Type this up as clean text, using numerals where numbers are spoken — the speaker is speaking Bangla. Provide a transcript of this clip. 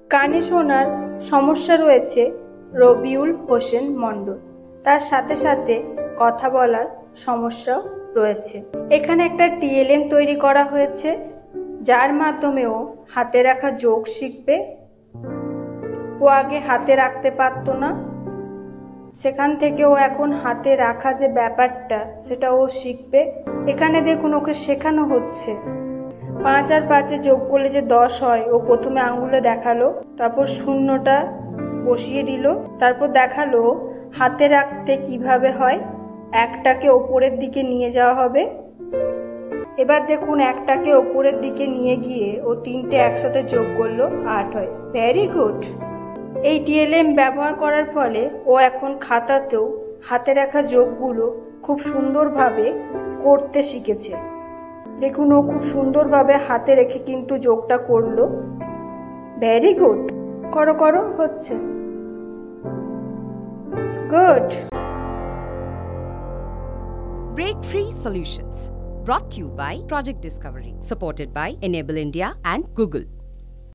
কানে শোনার সমস্যা রয়েছে রবিউল হোসেন মণ্ডল, তার সাথে সাথে কথা বলার সমস্যাও রয়েছে। এখানে একটা টিএলএম তৈরি করা হয়েছে, যার মাধ্যমে ও হাতে রাখা যোগ শিখবে। ও আগে হাতে রাখতে পারতো না, সেখান থেকে ও এখন হাতে রাখা যে ব্যাপারটা সেটা ও শিখবে। এখানে দেখুন ওকে শেখানো হচ্ছে 5 আর 5 যোগ করলে যে 10 হয়। ও প্রথমে আঙ্গুলে দেখালো, তারপর শূন্যটা বসিয়ে দিল, তারপর দেখালো হাতে রাখতে কিভাবে হয়। একটাকে ওপরের দিকে নিয়ে যাওয়া হবে। এবার দেখুন একটাকে ওপরের দিকে নিয়ে গিয়ে ও 3টে একসাথে যোগ করলো 8 হয়। Very good. এই টিএলএম ব্যবহার করার ফলে ও এখন খাতাতেও হাতে রাখা যোগগুলো খুব সুন্দরভাবে করতে শিখেছে। দেখুন ও খুব সুন্দরভাবে হাতে রেখে কিন্তু যোগটা করলো। Very good. করো করো, হচ্ছে। Good. Break Free Solutions, brought to you by Project Discovery, supported by Enable India and Google.